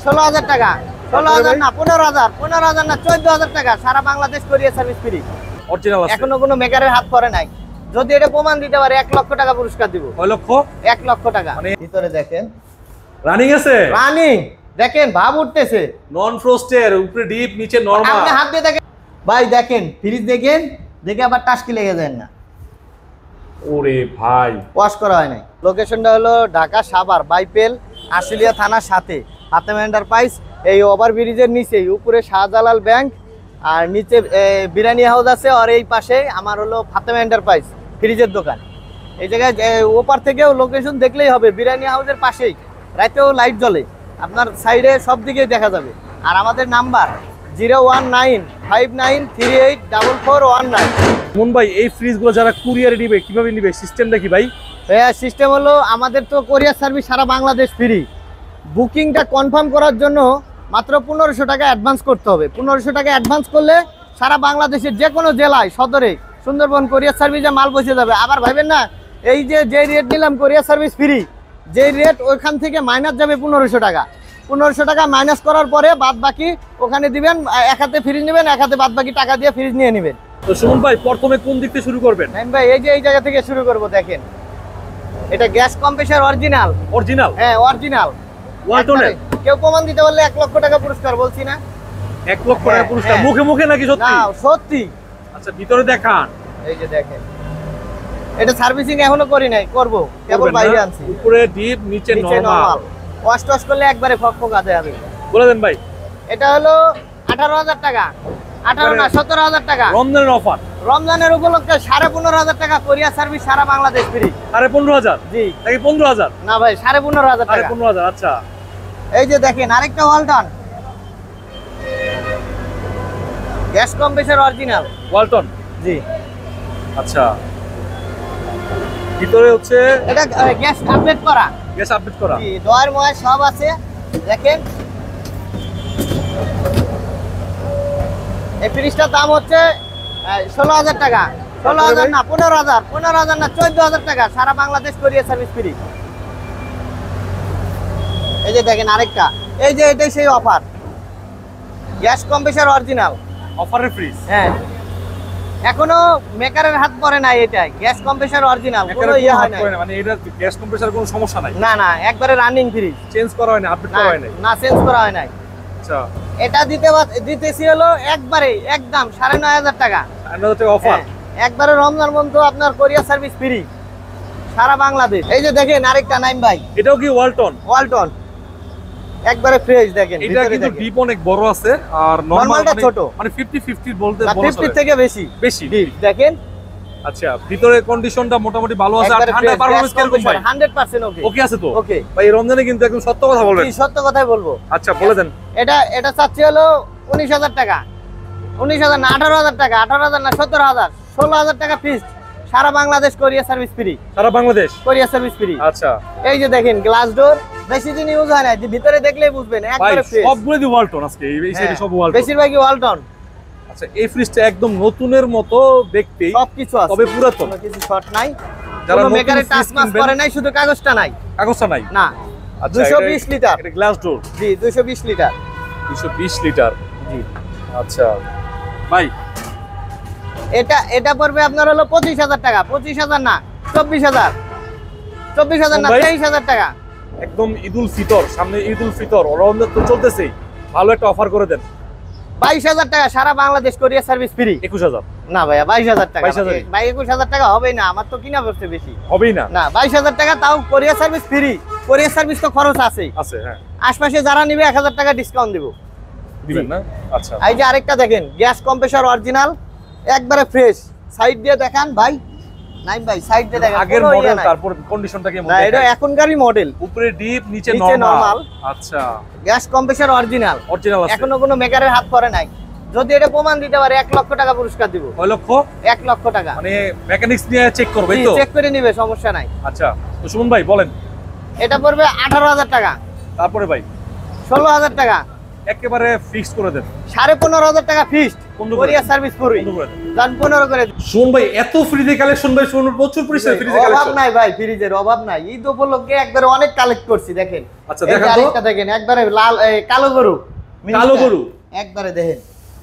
16,000 টাকা, 16,000 না 15,000, 15,000 না 14,000 টাকা, সারা বাংলাদেশ কোরিয়ার সার্ভিস ফ্রি। অরিজিনাল আছে, এখনো কোনো মেকারের হাত পড়ে নাই। যদি এটা প্রমাণ দিতে পারে 1 লক্ষ টাকা পুরস্কার দিব। কয় লক্ষ? 1 লক্ষ টাকা। ভিতরে দেখেন রানিং আছে, রানিং দেখেন, ভাব উঠতেছে। নন ফ্রস্টের, উপরে ডিপ, নিচে নরমাল। আপনি হাত দিয়ে দেখেন ভাই, দেখেন ফ্রিজ দেখেন, দেখে আবার টাস্কি লেগে যায় না। ওরে ভাই, ওয়াশ করা হয় নাই। লোকেশনটা হলো ঢাকা সাভার বাইপেল আশুলিয়া থানার সাথে ফাতেমা এন্টারপ্রাইজ। এই ওভারব্রিজের নিচেই, উপরে শাহজালাল ব্যাংক আর নিচে বিরিয়ানি হাউস আছে, আর এই পাশে আমার হলো ফাতেমা এন্টারপ্রাইজ ফ্রিজের দোকান। এই জায়গায় ওপার থেকেও লোকেশন দেখলেই হবে, বিরিয়ানি হাউসের পাশেই। রাতেও লাইট জ্বলে, আপনার সাইডে সব দিকেই দেখা যাবে। আর আমাদের নাম্বার 01959384419। মন ভাই, এই ফ্রিজগুলো যারা কুরিয়ারে নিবে কিভাবে নিবে, সিস্টেমটা কি ভাই? সিস্টেম হলো, আমাদের তো কোরিয়ার সার্ভিস সারা বাংলাদেশ ফ্রি। বুকিংটা কনফার্ম করার জন্য মাত্র 1500 টাকা অ্যাডভান্স করতে হবে। 1500 টাকা অ্যাডভান্স করলে সারা বাংলাদেশের যে কোনো জেলায়, সদরে সুন্দরবন কোরিয়ার সার্ভিসে মাল পৌঁছে যাবে। আবার ভাবেন না, এই যে রেট নিলাম কোরিয়ার সার্ভিস ফ্রি, যেই রেট ওইখান থেকে মাইনাস যাবে 1500 টাকা। 1500 টাকা মাইনাস করার পরে বাদ বাকি ওখানে দিবেন। এক হাতে ফ্রিজ নেবেন, এক হাতে বাদ বাকি টাকা দিয়ে ফ্রিজ নিয়ে নেবেন। তো সুমন ভাই, প্রথমে কোন দিক থেকে শুরু করবেন? ভাই এই যে এই জায়গা থেকে শুরু করব। দেখেন এটা গ্যাস কম্প্রেসার অরিজিনাল। অরিজিনাল? হ্যাঁ অরিজিনাল। ওয়ালটনের? কেউ প্রমাণ দিতে পারলে 1 লক্ষ টাকা পুরস্কার, বলছি না? 1 লক্ষ টাকা পুরস্কার? মুখে মুখে নাকি সত্যি? না সত্যি। আচ্ছা, ভিতরে দেখান। এই যে দেখেন, এটা সার্ভিসিং এখনো করি নাই, করব, কেবল বাইরে আনছি। উপরে ডিপ, নিচে নরমাল। ওয়াশ টস করলে একবারে ফকফকা দেবে। বলে দেন ভাই। এটা হলো 18,000 টাকা, 18 না 17,000 টাকা। রমজানের অফার, রমজানের উপলক্ষে 15,500 টাকা কোরিয়ার সার্ভিস সারা বাংলাদেশ ফ্রি। 15,500? জি। নাকি 15,000? না ভাই, 15,500 টাকা। 15,000। আচ্ছা, এই যে দেখেন আরেকটা Walton gas compressor original. Walton? জি। আচ্ছা, ভিতরে হচ্ছে এটা গ্যাস আপডেট করা। গ্যাস আপডেট করা? জি, ডয়ার ময় সব আছে। দেখেন এই ফ্রিজটার দাম হচ্ছে 16,000 টাকা। 16,000 না 15,000, 15,000 না 14,000 টাকা, সারা বাংলাদেশ কোরিয়ার সার্ভিস ফ্রি। এই যে দেখেন আরেকটা, এই যে এটাই সেই অফার, গ্যাস কম্প্রেসার অরিজিনাল অফারের ফ্রিজ। হ্যাঁ, এখনো মেকারের হাত পড়ে নাই। এটাই গ্যাস কম্প্রেসার অরিজিনাল, কোনো ইয়ে হয় না। মানে এটা গ্যাস কম্প্রেসার কোনো সমস্যা নাই? না না, একবারে রানিং ফ্রিজ। চেঞ্জ করা হয় না, আপডেট করা হয় না? না, চেঞ্জ করা হয় নাই। আচ্ছা, এটা দিতেছি হলো একবারে একদম 9,500 টাকা। 9,500 টাকা অফার? একবারে রমজান বন্ধু আপনার কোরিয়ার সার্ভিস ফ্রি সারা বাংলাদেশ। এই যে দেখেন আরেকটা নাইম ভাই, এটাও কি ওয়ালটন? ওয়ালটন একবারে ফ্রেশ। দেখেন এটা কিন্তু ডিপ অনেক বড় আছে, আর নরমালটা ছোট, মানে 50-50 বলতে বড় 50 থেকে বেশি ডিপ। দেখেন আচ্ছা, ভিতরে কন্ডিশনটা মোটামুটি ভালো আছে। আর ঠান্ডা পারফরম্যান্স কিরকম ভাই? 100% ওকে। ওকে আছে তো? ওকে ভাই, এই রমজানে কিন্তু একদম সত্য কথা বলবেন। জি, সত্য কথাই বলবো। আচ্ছা, বলে দেন। এটা চাচ্ছি হলো 19,000 টাকা। 19,000 না 18,000 টাকা, 18,000 না 17,000, 16,000 টাকা ফিক্স, সারা বাংলাদেশ কোরিয়ার সার্ভিস ফ্রি। সারা বাংলাদেশ কোরিয়ার সার্ভিস ফ্রি। আচ্ছা, এই যে দেখেন গ্লাস ডোর, বেশি দিন ইউজ হয় না, যে ভিতরে দেখলেই বুঝবেন ভাই একবারে ফ্রেশ। সবগুলো দি ওয়ালটন আজকে, এই সাইডে সব ওয়ালটন, বেশিরভাগই ওয়ালটন। আচ্ছা, এই ফ্রিজটা একদম নতুনের মতো দেখতে, সবকিছু আছে, তবে পুরাতন, কোনো কিছু শর্ট নাই। যারা কোনো নতুন মেকারে ফ্রিজ টাচ মাস কিনবেন, করে নাই, শুধু কাগজটা নাই। কাগজটা নাই না। আচ্ছা, 220 লিটার। এটা গ্লাস ডোর? জি, 220 লিটার। 220 লিটার। জি। আচ্ছা ভাই, এটা পড়বে আপনার হলো 25,000 টাকা। 25,000 না 24,000, 24,000 না 23,000 টাকা। একদম ঈদুল ফিতর সামনে, ঈদুল ফিতর রমজান তো চলতেছেই, ভালো একটা অফার করে দেন। 22,000 টাকা, সারা বাংলাদেশ কোরিয়ার সার্ভিস ফ্রি। 21,000? না ভাইয়া, 22,000 টাকা। 22,000? ভাই 21,000 টাকা হবেই না, আমার তো কিনা পড়ছে বেশি। হবেই না? না, 22,000 টাকা, তাও কোরিয়ার সার্ভিস ফ্রি। কোরিয়ার সার্ভিস তো খরচ আছেই। আছে, হ্যাঁ। আশপাশে যারা নিবে 1,000 টাকা ডিসকাউন্ট দিব। দিবেন না? আচ্ছা, এই যে আরেকটা দেখেন, গ্যাস কম্প্রেসার অরিজিনাল, একবারে ফ্রেশ। সাইড দিয়ে দেখান ভাই, নাইম ভাই সাইড দিয়ে দেখেন। আগের মডেল, তারপর কন্ডিশনটা কেমন? না, এটা এখনকারই মডেল, উপরে ডিপ, নিচে নিচে নরমাল। নরমাল। আচ্ছা, গ্যাস কম্প্রেসার অরিজিনাল আছে, এখনো কোনো মেকারের হাত পড়ে নাই। যদি এটা প্রমাণ দিতে পারে 1 লক্ষ টাকা পুরস্কার দিব। কয় লক্ষ? 1 লক্ষ টাকা। মানে মেকানিক্স নিয়ে চেক করবে তো? চেক করে নিবে, সমস্যা নাই। আচ্ছা, তো সুমন ভাই বলেন। এটা পড়বে 18,000 টাকা। তারপরে ভাই 16,000 টাকা। একেবারে ফিক্স করে দেন। 15,500 টাকা ফিক্সড। কোরিয়ার সার্ভিস পুরি জান 15 করে শুন ভাই এত ফ্রিজে কালেকশন ভাই শুন প্রচুর পরিমাণে ফ্রিজে অভাব কালেকশন নাই ভাই, ফ্রিজের অভাব নাই। ঈদ উপলক্ষে একবারে অনেক কালেক্ট করছি দেখেন। আচ্ছা দেখেন তো আরেকটা দেখেন একবারে লাল কালো গরু, কালো গরু একবারে দেখেন।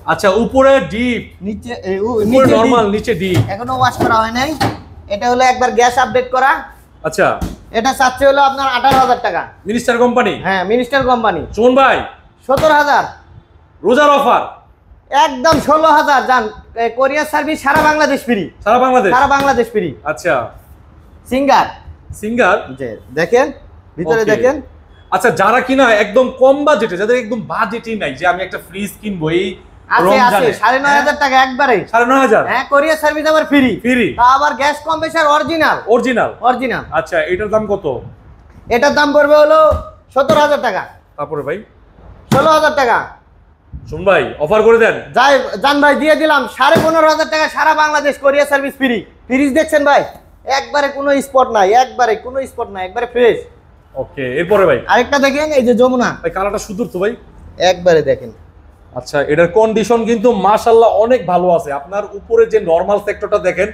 আচ্ছা উপরে ডিপ নিচে উপরে নরমাল নিচে ডিপ এখনো ওয়াশ করা হয় নাই। এটা হলো একবার গ্যাস আপডেট করা। আচ্ছা এটা চাচ্ছে হলো আপনার 18,000 টাকা। মিনিস্টার কোম্পানি হ্যাঁ মিনিস্টার কোম্পানি। শুন ভাই 17,000 রোজার অফার একদম 16,000 জান। কোরিয়ার সার্ভিস সারা বাংলাদেশ ফ্রি, সারা বাংলাদেশ সারা বাংলাদেশ ফ্রি। আচ্ছা সিঙ্গার সিঙ্গার যে দেখেন ভিতরে Okay. দেখেন। আচ্ছা যারা কিনা একদম কম বাজেটে যাদের একদম বাজেটই নাই যে আমি একটা ফ্রিজ কিনবো এই আছে আছে রমজানে 9,500 টাকা একবারে। 9,500 হ্যাঁ কোরিয়ার সার্ভিস আবার ফ্রি ফ্রি তা আবার gas compressor original original original. আচ্ছা এটার দাম কত এটার দাম পড়বে হলো 17,000 টাকা। তারপরে ভাই 16,000 টাকা শুন ভাই অফার করে দেন যাই জান ভাই দিয়ে দিলাম 15,500 টাকা সারা বাংলাদেশ কোরিয়ার সার্ভিস ফ্রি। ফ্রিজ দেখছেন ভাই একবারে কোনো স্পট নাই, একবারে কোনো স্পট নাই, একবারে ফ্রেশ। ওকে এরপরে ভাই আরেকটা দেখেন এই যে যমুনা ভাই কালারটা সুন্দর তো ভাই একবারে দেখেন। আচ্ছা এটার কন্ডিশন কিন্তু মাশাআল্লাহ অনেক ভালো আছে আপনার উপরে যে নরমাল সেক্টরটা দেখেন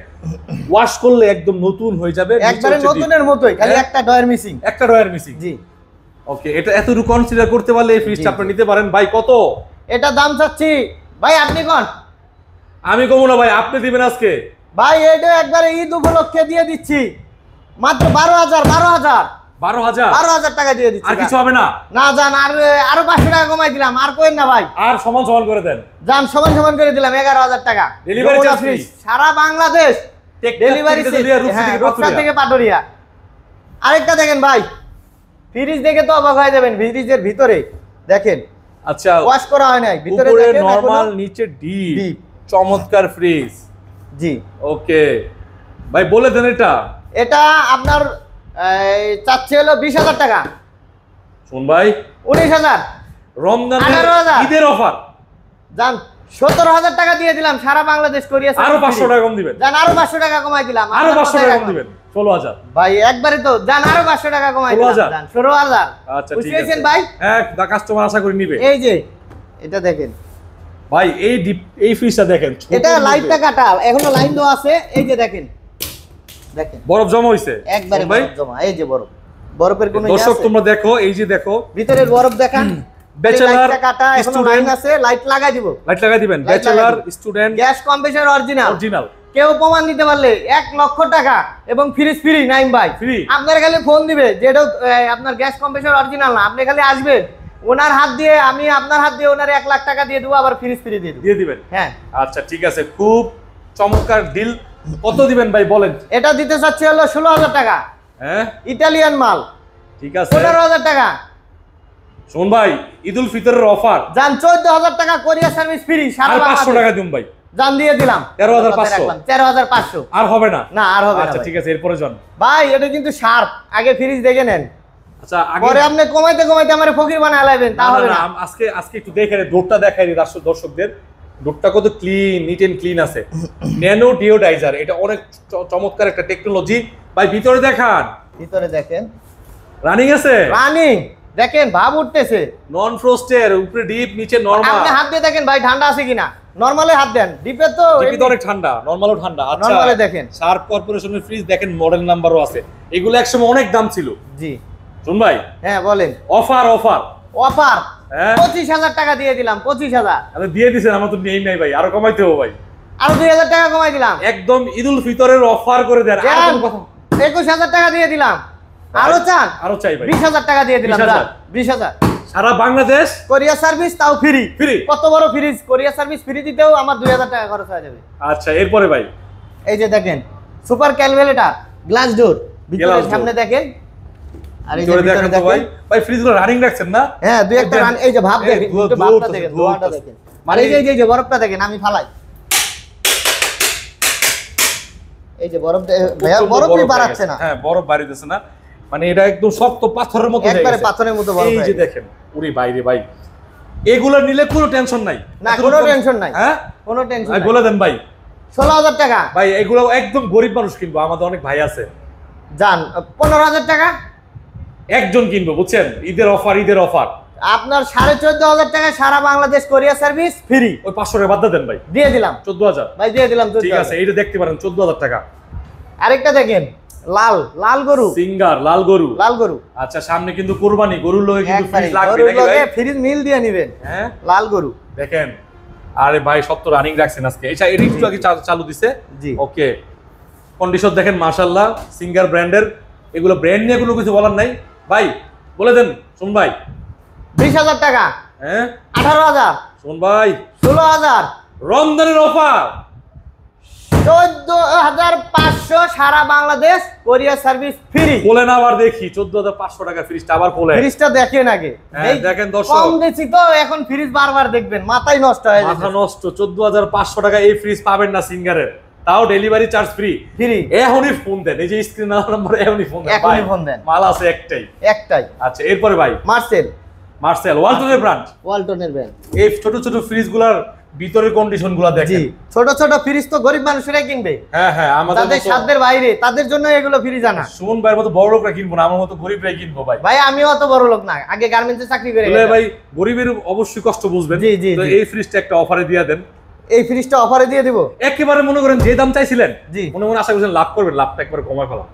ওয়াশ করলে একদম নতুন হয়ে যাবে একবারে নতুনের মতোই, খালি হ্যাঁ? একটা ডয়ার মিসিং। একটা ডয়ার মিসিং জি ওকে এটা এতটুকু কনসিডার করতে পারলে এই ফ্রিজটা জি, আপনি নিতে পারেন ভাই কত এটা দাম চাচ্ছি ভাই আপনি কোন আমি কমো না ভাই আপনি দিবেন আজকে ভাই এটা একবারে ঈদ উপলক্ষে দিয়ে দিচ্ছি মাত্র 12,000 12,000 12,000 টাকা দিয়ে দিচ্ছি। আর কিছু হবে না না জান আরো 500 টাকা কমাই দিলাম, আর কোয়েন না ভাই। আর সমান সমান করে দেন জান সমান সমান করে দিলাম 11,000 টাকা। Delivery Jamuna charge fridge, free। সারা বাংলাদেশ ডেলিভারি রূপসা থেকে পাটুরিয়া। আরেকটা দেখেন ভাই ফ্রিজ দেখে তো অবাক হয়ে যাবেন। ফ্রিজের ভিতরে দেখেন আচ্ছা ওয়াশ করা হয় নাই, ভিতরে উপরে দেখেন নরমাল এখনো- নিচে ডিপ Deep। চমৎকার ফ্রিজ জি ওকে ভাই বলে দেন এটা এটা আপনার চাচ্ছে হলো 20,000 টাকা। শুন ভাই 19,000 রমজানের 18,000 ঈদের অফার জান 17,000 টাকা দিয়ে দিলাম সারা বাংলাদেশ কোরিয়া আরো 500 টাকা কম দিবেন জান আরো 500 টাকা কমাই দিলাম। আরো আপনার 500 কথাই টাকা কম রাখলাম। দিবেন 16,000 ভাই একবারে তো জান আরো 500 টাকা কমাই দিলাম 16,000 জান 16,000। আচ্ছা ঠিক আছে বুঝছেন ভাই হ্যাঁ দা কাস্টমার আশা করি নিবে এই যে এটা দেখেন ভাই এই ডিপ এই ফ্রিজটা দেখেন ছোট এটা মধ্যে। লাইটটা কাটা এখনো লাইন দেওয়া আছে। এই যে দেখেন দেখেন বরফ জমা হইছে একবারে ভাই বরফ জমা। এই যে বরফ, বরফের কোনো ইয়ে দর্শক আছে? তোমরা দেখো এই যে দেখো ভিতরের বরফ দেখান। Bachelor, লাইটটা কাটা এখনো student। লাইন আছে, লাইট লাগাই দিব। লাইট লাগাই দিবেন Light ব্যাচেলর লাগাই দিব। Student gas compressor original original কেউ প্রমাণ দিতে পারলে 1 লক্ষ টাকা এবং ফ্রিজ ফ্রি নাইম ভাই। Free। আপনার খালি ফোন দিবে যেটা আপনার গ্যাস কম্প্রেসার অরিজিনাল না, আপনি খালি আসবেন ওনার হাত দিয়ে, আমি আপনার হাত দিয়ে ওনার 1 লাখ টাকা দিয়ে দেবো, আবার ফ্রিজ ফ্রি দিয়ে দেবো। দিয়ে দিবেন হ্যাঁ আচ্ছা ঠিক আছে খুব চমৎকার ডিল কত দিবেন ভাই বলেন এটা দিতে চাচ্ছি হলো 16,000 টাকা। হ্যাঁ ইটালিয়ান মাল ঠিক আছে 15,000 টাকা। শোন ভাই ঈদুল ফিতরের অফার জান 14,000 টাকা কোরিয়া সার্ভিস ফ্রি সারা আর 500 বাংলাদেশ। টাকা দিন ভাই জান দিয়ে দিলাম 13,500 13,500। আর হবে না না আর হবে না আচ্ছা ভাই। ঠিক আছে এরপরে জন ভাই এটা কিন্তু শার্প, আগে ফ্রিজ দেখে নেন, আচ্ছা আগে পরে আপনি কমাইতে কমাইতে আমার ফকির বানায় লাইবেন, তা না, হবে না, না। না, আজকে আজকে একটু দেখে ডোরটা দেখাই দিই দর্শকদের ডোরটা কত ক্লিন নিট এন্ড ক্লিন আছে ন্যানো ডিওডাইজার এটা অনেক চমৎকার একটা টেকনোলজি ভাই ভিতরে দেখান ভিতরে দেখেন রানিং আছে রানিং দেখেন ভাব উঠতেছে। নন ফ্রস্টের উপরে ডিপ নিচে নরমাল আপনি হাত দিয়ে দেখেন ভাই ঠান্ডা আছে কিনা, নরমালে হাত দেন, ডিপে তো ডিপি তো অনেক ঠান্ডা নরমালও ঠান্ডা আচ্ছা নরমালে দেখেন। শার্প কর্পোরেশনের ফ্রিজ দেখেন মডেল নাম্বারও আছে এগুলো একসময় অনেক দাম ছিল জি শুন ভাই হ্যাঁ বলেন। অফার অফার অফার হ্যাঁ 25,000 টাকা দিয়ে দিলাম 25,000। আপনি দিয়ে দিছেন আমার তো নেই নাই ভাই আরো কমাইতে হবে ভাই আরো 2,000 টাকা কমাই দিলাম। একদম ঈদুল ফিতরের অফার করে দেন আর জান, কোনো কথা 21,000 টাকা দিয়ে দিলাম। আরো চান আরো চাই ভাই 20,000 টাকা দিয়ে দিলাম। 20,000 20,000 সারা বাংলাদেশ কোরিয়া সার্ভিস তাও ফ্রি। ফ্রি কত বড় ফ্রিজ, কোরিয়া সার্ভিস ফ্রি দিতেও আমার 2,000 টাকা খরচ হয়ে যাবে। আচ্ছা এরপরে ভাই এই যে দেখেন সুপার ক্যালকুলেটর গ্লাস ডোর ভিতরে Glass door। সামনে দেখেন, আর এই যে ভিতরে ভিতরে দেখেন তো ভাই দেখেন। ভাই ফ্রিজগুলো রানিং রাখছেন না হ্যাঁ দুই একটা দেখেন। এই যে ভাব এই দেখেন, ধোয়া- একটু ধোয়া ভাবটা উঠতেছে, দেখেন, ধোয়া ধোয়াটা উঠতেছে। দেখেন। মানে এই যে বরফটা দেখেন, আমি ফালাই এই যে বরফ ভাইয়া প্রচন্ড বরফই হয়ে বাড়াচ্ছে গেছে। না, হ্যাঁ বরফ বাড়িতেছে না মানে এটা একদম শক্ত পাথরের মতো হয়ে একবারে গেছে। পাথরের মতো বরফ এই হয়ে যে গেছে। দেখেন উরি বাইরে ভাই এগুলো নিলে কোনো টেনশন নাই না কোনো টেনশন নাই, হ্যাঁ কোনো টেনশন ভাই নাই। বলে দেন ভাই 16,000 টাকা ভাই এগুলো একদম গরিব মানুষ কিনবো আমাদের অনেক ভাই আছে যান 15,000 টাকা একজন কিনবো বুঝছেন ঈদের অফার আপনার 14,500 টাকা সারা বাংলাদেশ কোরিয়ার সার্ভিস ফ্রি। ওই 500 টাকা বাদ দেন ভাই, দিয়ে দিলাম 14,000 ভাই, দিয়ে দিলাম ঠিক আছে। এইটা দেখতে পারেন 14,000 টাকা। আরেকটা দেখেন, লাল লাল গরু, সিঙ্গার লাল গরু, লাল গরু। আচ্ছা সামনে কিন্তু কুরবানি, গরুর লগে কিন্তু একবারে ফ্রিজ লাগবে গরুর নাকি ভাই? লগে ফ্রিজ মিল দিয়ে নিবেন। হ্যাঁ লাল গরু দেখেন, আরে ভাই 70 রানিং রাখছেন আজকে। এটা একটু আগে চালু দিছে। জি ওকে, কন্ডিশন দেখেন মাশাআল্লাহ, সিঙ্গার ব্র্যান্ডের। এগুলো ব্র্যান্ড নিয়ে কোনো কিছু বলার নাই ভাই, বলে দেন শুন ভাই। 20,000 টাকা, হ্যাঁ 18,000, শুন ভাই, 16,000, রমজানের অফার 14,500 সারা বাংলাদেশ কোরিয়ার সার্ভিস ফ্রি। বলেন আবার দেখি, 14,500 টাকা ফ্রিজটা আবার বলে। ফ্রিজটা দেখেন আগে, হ্যাঁ, দেখেন দর্শক। কম দিছি তো এখন ফ্রিজ বারবার দেখবেন, মাথায় নষ্ট হয়ে যাবে। মাথা নষ্ট, 14,500 টাকা এই ফ্রিজ পাবেন না সিঙ্গারের, তাও ডেলিভারি চার্জ ফ্রি। ফ্রি এখনই ফোন দেন, এই যে স্ক্রিন নাম্বার, এখনই ফোন দেন এখনই ভাই, ফোন দেন। মাল আছে একটাই। একটাই। আচ্ছা এরপরে ভাই মার্সেল, মার্সেল ওয়ালটনের ব্র্যান্ড। ওয়ালটনের ব্র্যান্ড। এই ছোট ছোট ফ্রিজগুলোর ভিতরের কন্ডিশনগুলো জি, দেখেন। ছোট ছোট ফ্রিজ তো গরিব মানুষেরাই কিনবে, হ্যাঁ হ্যাঁ, আমাদের তাদের মতো সাধ্যের বাইরে, তাদের জন্য এগুলো ফ্রিজ আনা। সুমন ভাইয়ের মতো বড় লোকরা কিনবো না, আমার মতো গরিবরাই কিনবো ভাই। ভাই আমিও অত বড় লোক না, আগে গার্মেন্টসে চাকরি করে তাহলে ভাই গরিবের অবশ্যই কষ্ট বুঝবেন। জি, জি, তো জি। এই ফ্রিজটা একটা অফারে দিয়ে দেন। এই ফ্রিজটা অফারে দিয়ে দিব। একেবারে মনে করেন যে দাম চাইছিলেন, জি। মনে মনে আশা করছেন লাভ করবেন, লাভটা একবার কমায় ফেলা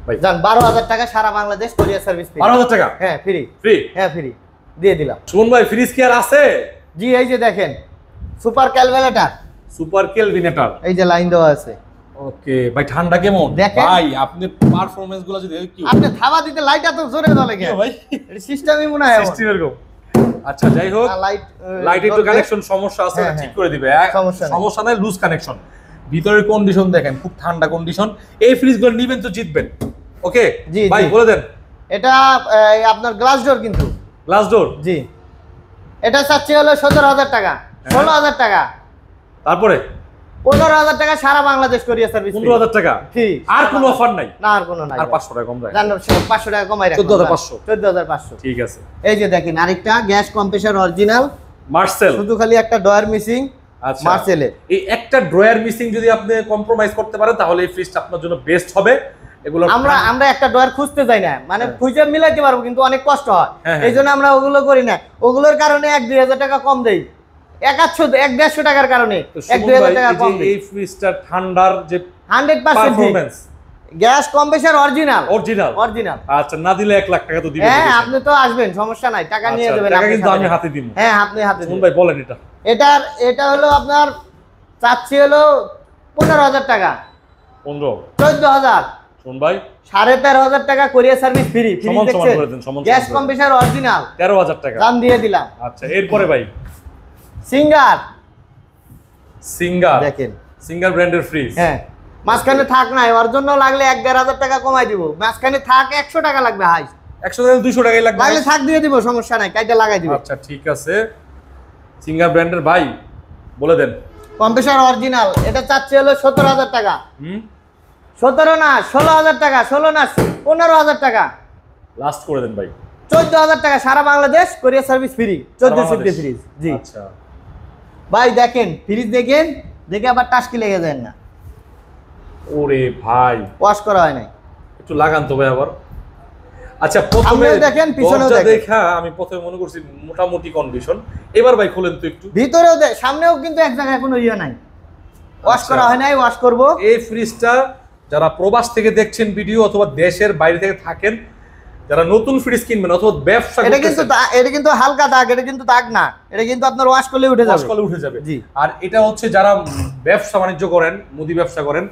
ভাই। জান 12,000 টাকা সারা বাংলাদেশ কোরিয়ার সার্ভিস ফ্রি। 12,000 টাকা হ্যাঁ ফ্রি, ফ্রি। হ্যাঁ ফ্রি দিয়ে দিলাম। সুমন ভাই ফ্রিজ কি আর আছে? জি এই যে দেখেন, সুপার ক্যালকুলেটর, সুপার কেলভিনেটর। এই যে লাইন দেওয়া আছে। ওকে ভাই, ঠান্ডা কেমন দেখেন। ভাই? আপনি পারফরম্যান্স গুলো যদি কি আপনি থাবা দিতে লাইট এত জোরে জ্বলে কেন ভাই, এটা সিস্টেমই মনে হয় এমন। সিস্টেম এরকম। আচ্ছা যাই হোক, লাইট লাইটের একটু কানেকশন সমস্যা আছে, হ্যাঁ, ওটা ঠিক হ্যাঁ। করে দিবে। সমস্যা নাই। সমস্যা নাই, লুজ কানেকশন। ভিতরের কন্ডিশন দেখেন, খুব ঠান্ডা কন্ডিশন। এই ফ্রিজগুলো নিবেন তো জিতবেন। ওকে জি, ভাই জি। বলে দেন। এটা আপনার গ্লাস ডোর কিন্তু। Glass door. জি, এটা চাচ্ছি হলো 17,000 টাকা, 16,000 টাকা, তারপরে 15,000 টাকা সারা বাংলাদেশ কোরিয়ার সার্ভিস 15,000 টাকা। ফ্রি। আর কোনো অফার নাই? না আর কোনো নাই। আর 500 টাকা কম যায়। জানো 500 টাকা কমাই রাখো। 14,500 14,500। ঠিক আছে। এই যে দেখেন আরেকটা গ্যাস কম্প্রেসার অরিজিনাল, মার্সেল। শুধু খালি একটা ডয়ার মিসিং। আচ্ছা মার্সেলের এই একটা ড্রয়ার মিসিং যদি আপনি কম্প্রোমাইজ করতে পারেন, তাহলে এই ফ্রিজটা আপনার জন্য বেস্ট হবে। এগুলো আমরা একটা ডয়ার খুঁজতে যাই না, মানে খুঁজে মিলাইতে পারবো কিন্তু অনেক কষ্ট হয়, হ্যাঁ, এই জন্য আমরা ওগুলো করি না। ওগুলোর কারণে 1-2 টাকা কম দেই, 150 টাকার কারণে তো 1-2 সুমন ভাই, টাকা এই কম যে দেই। এই ফ্রিজটা ঠান্ডার যে 100% performance gas compressor original. Original. Original. আচ্ছা না দিলে 1 লাখ টাকা তো দিবেন। হ্যাঁ আপনি তো আসবেন, সমস্যা নাই, টাকা নিয়ে আচ্ছা, যাবেন। টাকা আপনি কিন্তু আমি সাথে। হাতে দিব। হ্যাঁ আপনি হাতে সুমন দিবেন। ভাই বলেন এটা। এটা হলো আপনার চাচ্ছি হলো 15,000 টাকা, 15। 14,000, সুমন ভাই 13,500 টাকা কোরিয়ার সার্ভিস ফ্রি। ফ্রি সমান সমান দেখছেন? করে দেন, সমান সমান গ্যাস করে দেন। কম্প্রেসার অরিজিনাল 13,000 টাকা। দাম দিয়ে দিলাম। আচ্ছা এরপরে ভাই সিঙ্গার সিঙ্গার। দেখেন, সিঙ্গার ব্র্যান্ডের ফ্রিজ। হ্যাঁ মাঝখানে থাক নাই, ওর জন্য লাগলে 1-1,500 টাকা কমাই দিব। মাঝখানে থাক 100 টাকা লাগবে, হাই 100 টাকা 200 টাকাই লাগবে। লাগলে থাক দিয়ে দিব, সমস্যা নাই, কাইটা লাগাই দিব। আচ্ছা ঠিক আছে, সিঙ্গার ব্র্যান্ডের ভাই বলে দেন। কম্প্রেসার অরিজিনাল, এটা চাচ্ছি হলো 17,000 টাকা। হুম 17 না 16,000 টাকা, 16 না 15,000 টাকা, লাস্ট করে দেন ভাই। 14,000 টাকা সারা বাংলাদেশ কোরিয়ার সার্ভিস ফ্রি। 14 সারা সিফটি বাংলাদেশ। ফ্রিজ। জি আচ্ছা ভাই দেখেন, ফ্রিজ দেখেন, দেখে আবার টাস্কি লেগে যায় না, ওরে ভাই ওয়াশ করা হয় নাই। একটু লাগান তো ভাই আবার। আচ্ছা প্রথমে সামনেও দেখেন, পিছনেও দরজা দেখেন। দেখা আমি প্রথমে মনে করছি মোটামুটি কন্ডিশন। এবার ভাই খুলেন তো একটু। ভিতরেও সামনেও কিন্তু এক জায়গায় কোনো ইয়ে নাই, ওয়াশ আচ্ছা। করা হয় নাই, ওয়াশ করব। এই ফ্রিজটা যারা প্রবাস থেকে দেখছেন ভিডিও, অথবা দেশের বাইরে থেকে থাকেন, যারা নতুন ফ্রিজ কিনবেন অথবা ব্যবসা এটা কিন্তু এটা কিন্তু হালকা দাগ, এটা কিন্তু দাগ না, এটা কিন্তু আপনার ওয়াশ করলে উঠে যাবে। করলে উঠে যাবে। জি। আর এটা হচ্ছে যারা ব্যবসা বাণিজ্য করেন, মুদি ব্যবসা করেন,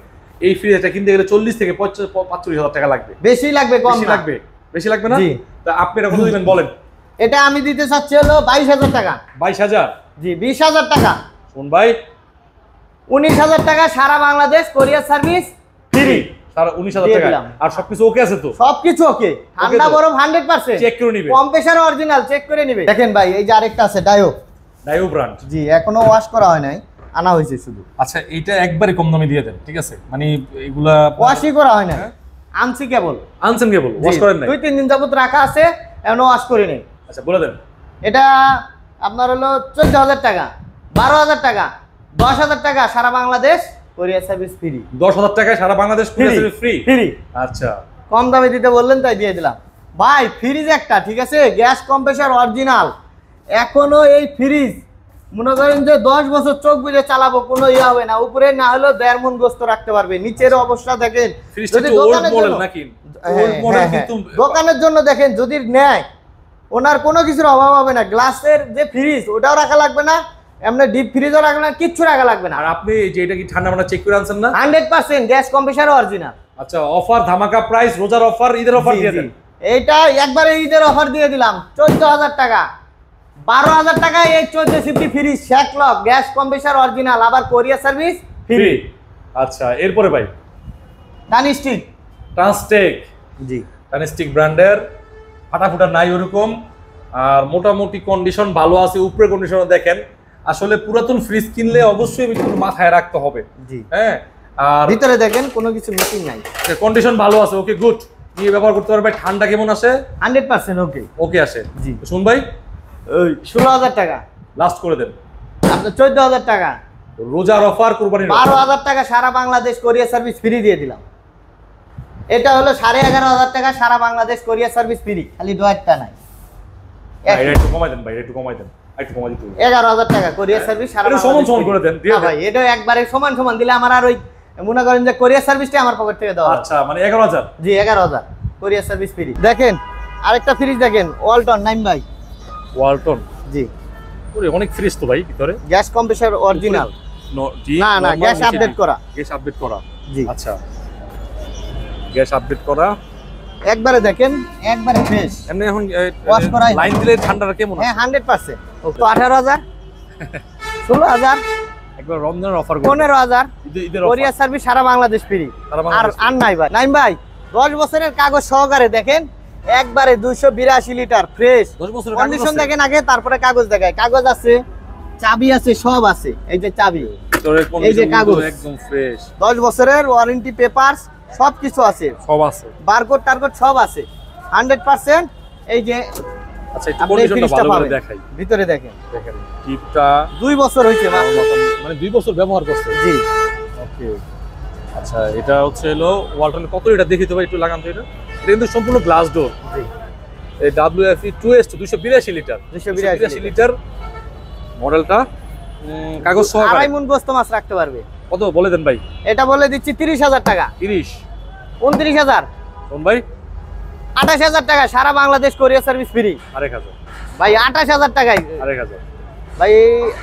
এই ফ্রিজটা কিনতে গেলে 40 থেকে 45,000 টাকা লাগবে। বেশি লাগবে, কম বেশি না। লাগবে, বেশি লাগবে না? জি। তা আপনারা কত দিবেন বলেন? এটা আমি দিতে চাচ্ছি হলো 22,000 টাকা। 22,000। জি 20,000 টাকা, শুন ভাই 19,000 টাকা সারা বাংলাদেশ কোরিয়ার সার্ভিস ফ্রি। সারা 19,000 দিয়ে টাকা। দিলাম। আর সবকিছু ওকে আছে তো? সবকিছু ওকে, ঠান্ডা তো? বরফ 100%। চেক করে নিবে। কম্প্রেসার অরিজিনাল, চেক করে নিবে। দেখেন ভাই, এই যে আরেকটা আছে ডায়ো। ডায়ো ব্র্যান্ড। জি এখনো ওয়াশ করা হয় নাই, আনা হয়েছে শুধু। আচ্ছা এটা একবারে কম দামে দিয়ে দেন, ঠিক আছে? মানে এগুলা ওয়াশই করা হয় না, হ্যাঁ? আনছি কেবল। আনসেন কেবল, ওয়াশ করেন নাই? 2-3 দিন যাবত রাখা আছে, এখনো ওয়াশ করি নাই। আচ্ছা বলে দেন। এটা আপনার হলো 14,000 টাকা, 12,000 টাকা, 10,000 টাকা সারা বাংলাদেশ কোরিয়ার সার্ভিস ফ্রি। 10,000 টাকায় সারা বাংলাদেশ ফ্রি। ফ্রি। আচ্ছা কম দামে দিতে বললেন তাই দিয়ে দিলাম। ভাই ফ্রিজ একটা, ঠিক আছে, গ্যাস কম্প্রেসার অরিজিনাল, এখনো এই ফ্রিজ মনে করেন যে 10 বছর চোখ বুজে চালাবো, কোনো ইয়ে হবে না। উপরে না হলেও 1.5 মণ গোস্ত রাখতে পারবে। নিচের অবস্থা দেখেন, যদি দোকানের জন্য দোকানের জন্য দেখেন যদি নেয়, ওনার কোনো কিছুর অভাব হবে না। গ্লাসের যে ফ্রিজ ওটাও রাখা লাগবে না, এমনি ডিপ ফ্রিজও রাখা না, কিচ্ছু রাখা লাগবে না। আর আপনি যে এটা কি ঠান্ডা মান্ডা চেক করে আনছেন না? 100% গ্যাস কম্প্রেসার অরিজিনাল। আচ্ছা, অফার ধামাকা প্রাইস, রোজার অফার, ঈদের অফার দিয়ে দেন। এইটা একবারে ঈদের অফার দিয়ে দিলাম 14,000 টাকা। 12,000 টাকায় এই 14 সিফটি ফ্রিজ, শ্যাকলক গ্যাস কম্প্রেসার অরিজিনাল, আবার কোরিয়ার সার্ভিস ফ্রি। আচ্ছা, এরপরে ভাই টানিস্টিক, ট্রান্সটেক, জি টানিস্টিক ব্র্যান্ডের, ফাটাফুটা নাই ওরকম, আর মোটামুটি কন্ডিশন ভালো আছে। উপরে কন্ডিশন দেখেন, আসলে পুরাতন ফ্রিজ কিনলে অবশ্যই একটু মাথায় রাখতে হবে। জি হ্যাঁ, আর ভিতরে দেখেন কোনো কিছু মিসিং নাই, কন্ডিশন ভালো আছে। ওকে, গুড, নিয়ে ব্যবহার করতে পারবে। ঠান্ডা কেমন আসে? 100% ওকে। ওকে আসে। জি শুন ভাই, ওই 16,000 টাকা, লাস্ট করে দেন। আপনার 14,000 টাকা, রোজার অফার, কুরবানির 12,000 টাকা সারা বাংলাদেশ কোরিয়ার সার্ভিস ফ্রি দিয়ে দিলাম। এটা হলো 11,500 টাকা, সারা বাংলাদেশ কোরিয়ার সার্ভিস ফ্রি, খালি ডয়ারটা নাই। এটা একটু কমাই দেন ভাই, একটু কমাই দেন, একটু কমাই দিতে হবে। 11,000 টাকা কোরিয়ার সার্ভিস সারা একটু সমান সমান করে দেন, দিয়ে না ভাই, এটা একবারে সমান সমান দিলে আমার আর ওই মনে করেন যে কোরিয়ার সার্ভিসটা আমার পকেট থেকে দেওয়া। আচ্ছা, মানে 11,000। জি 11,000 কোরিয়ার সার্ভিস ফ্রি। দেখেন আরেকটা ফ্রিজ দেখেন, ওয়ালটন নাইম ভাই। ওয়ালটন, জি ওরে অনেক ফ্রিজ তো ভাই ভিতরে। গ্যাস কম্প্রেসার অরিজিনাল, জি, না না গ্যাস আপডেট করা। গ্যাস আপডেট করা, জি আচ্ছা, গ্যাস আপডেট করা, একবারে দেখেন, একবারে ফ্রেশ। এমনি এখন ওয়াশ করাই লাইন দিলে ঠান্ডাটা কেমন? হ্যাঁ 100%। তো 18,000, 16,000, একবার রমজানের অফার 15,000 ঈদের কোরিয়ার সার্ভিস সারা বাংলাদেশ ফ্রি। সারা আর বাংলাদেশ আর নাই ভাই, নাইম ভাই 10 বছরের কাগজ সহকারে দেখেন, একবারে 282 লিটার ফ্রেশ 10 বছরের কন্ডিশন দেখেন আগে, তারপরে কাগজ দেখায়। কাগজ আছে, চাবি আছে, সব আছে। এই যে চাবি, এই যে কাগজ একদম ফ্রেশ, 10 বছরের ওয়ারেন্টি পেপারস সব কিছু আছে, সব আছে, বারকোড টারকোড সব আছে 100%। এই যে আচ্ছা, একটু কন্ডিশনটা ভালো করে দেখাই। ভিতরে দেখেন, দেখেন টিপটা 2 বছর হইছে মাত্র, মানে 2 বছর ব্যবহার করছে। জি ওকে, আচ্ছা, এটা হচ্ছে হলো ওয়ালটন। কত এটা দেখি তো ভাই, একটু লাগান তো। এটা কিন্তু সম্পূর্ণ গ্লাস ডোর। জি এই WFE 2S 282 লিটার, 282 লিটার মডেলটা, কাগজ সহ। 2.5 মণ গোস্ত মাছ রাখতে পারবে। কত বলে দেন ভাই? এটা বলে দিচ্ছি 30,000 টাকা। 30, 29,000, কোন ভাই? 28,000 টাকা, সারা বাংলাদেশ কোরিয়ার সার্ভিস ফ্রি। 1,000 ভাই 28,000 টাকায় 1,000 ভাই,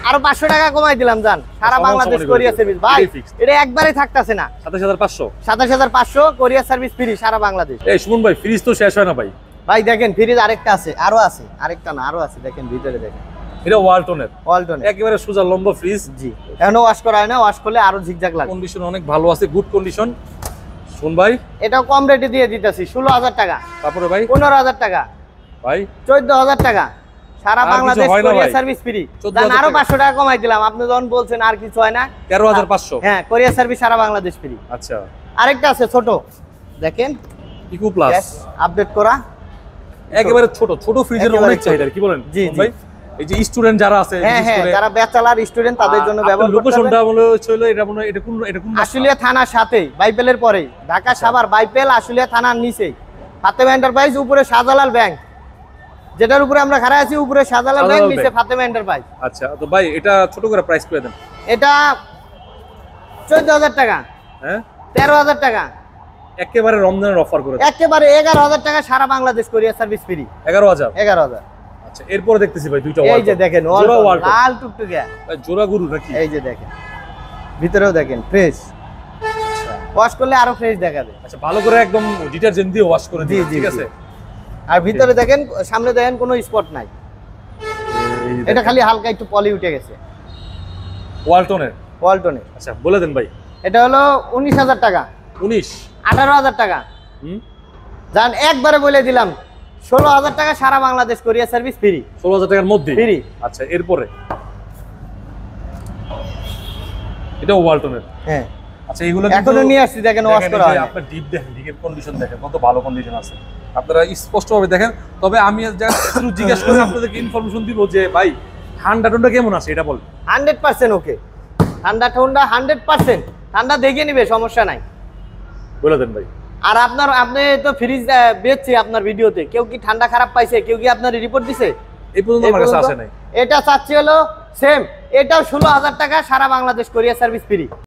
আরো 500 টাকা কমাই দিলাম, জান সারা বাংলাদেশ কোরিয়ার সার্ভিস। ভাই এটা একবারে থাকতেছে না, 27,500, 27,500 কোরিয়ার সার্ভিস ফ্রি সারা বাংলাদেশ। এই শুনুন ভাই, ফ্রিজ তো শেষ হয় না ভাই। ভাই দেখেন ফ্রিজ আরেকটা আছে, আরো আছে, আরেকটা না আরো আছে, দেখেন ভিতরে দেখেন। এটা ওয়ালটনের, ওয়ালটন একেবারে সোজা লম্বা ফ্রিজ। জি, এখনো ওয়াশ করা হয় না, ওয়াশ করলে আরো ঝিকঝাক লাগে। কন্ডিশন অনেক ভালো আছে, গুড কন্ডিশন। শুন ভাই, এটাও কম রেটে দিয়ে দিতেছি 16,000 টাকা। তারপরে ভাই 15,000 টাকা, ভাই 14,000 টাকা, সারা আর কিছু বাংলাদেশ হয় না কোরিয়ার ভাই? Service free. 14,000 আরো টাকা। 500 টাকা কমাই দিলাম, আপনি যখন বলছেন আর কিছু হয় না। 13,500। হ্যাঁ, কোরিয়ার সার্ভিস সারা বাংলাদেশ ফ্রি। আচ্ছা, আরেকটা আছে ছোট, দেখেন ইকো প্লাস, আপডেট করা, একেবারে ছোট ছোট ফ্রিজের একেবারে অনেক ছোট। চাহিদা, কি বলেন? জি, শুনুন ভাই, এই যে স্টুডেন্ট যারা আছে, হ্যাঁ হ্যাঁ, যারা ব্যাচেলর স্টুডেন্ট তাদের জন্য ব্যবহার করতে লোকেশনটা হবে। বলে ছিল, এটা মনে এটা কোন আশুলিয়া থানার সাথে, বাইপেলের পরে, ঢাকা সাভার বাইপেল, আশুলিয়া থানার নিচে ফাতেমা এন্টারপ্রাইজ, উপরে শাহজালাল ব্যাংক, যেটার উপরে আমরা খাড়া আছি, উপরে শাহজালাল ব্যাংক, নিচে ফাতেমা এন্টারপ্রাইজ। আচ্ছা, তো ভাই এটা ছোট করে প্রাইস করে দেন। এটা 14,000 টাকা, হ্যাঁ 13,000 টাকা, একেবারে রমজানের অফার করে দেন। একেবারে 11,000 টাকা, সারা বাংলাদেশ কোরিয়ার সার্ভিস ফ্রি। 11,000। 11,000। আচ্ছা, এরপরে দেখতেছি ভাই দুইটা এই যে দেখেন জোড়া ওয়ালটন, ওয়ালটন, লাল টুকটুকে, ভাই জোড়া গরু নাকি? এই যে দেখেন ভিতরেও দেখেন ফ্রেশ, ওয়াশ করলে আরো ফ্রেশ দেখাবে। আচ্ছা, ভালো করে একদম ডিটারজেন্ট দিয়ে ওয়াশ করে জি, দিন, জি, ঠিক জি। আছে। আর ভিতরে দেখেন, সামনে দেখেন কোনো স্পট নাই, এটা খালি হালকা একটু পলি উঠে গেছে। ওয়ালটনের, ওয়ালটনের আচ্ছা বলে দেন ভাই। এটা হলো 19,000 টাকা, 19, 18,000 টাকা, জান একবারে বলে দিলাম 16,000 টাকা, সারা বাংলাদেশ কোরিয়ার সার্ভিস ফ্রি। 16,000 টাকার মধ্যে ফ্রি। আচ্ছা, এরপরে এটা ওয়ালটনের। হ্যাঁ, আচ্ছা, এগুলো এখনো নিয়ে আসছি, দেখেন ওয়াশ করা হয় না। আপনার ডিপ দেখেন, ডিপের কন্ডিশন দেখেন, কত ভালো কন্ডিশন আছে, আপনারা স্পষ্টভাবে দেখেন। তবে আমি একটু জিজ্ঞাসা করে আপনাদেরকে ইনফরমেশন দিব যে ভাই ঠান্ডা ঠান্ডা কেমন আছে এটা বলেন। 100% ওকে, ঠান্ডা ঠান্ডা 100%, ঠান্ডা দেখে নিবে, সমস্যা নাই। বলে দেন ভাই। আর আপনি তো ফ্রিজ বেচছে আপনার ভিডিওতে, কেউ কি ঠান্ডা খারাপ পাইছে, কেউ কি আপনার রিপোর্ট দিছে? এই পর্যন্ত আমার কাছে আসে নাই। এটা চাচ্ছি হলো সেম, এটাও 16,000 টাকা, সারা বাংলাদেশ কোরিয়ার সার্ভিস ফ্রি।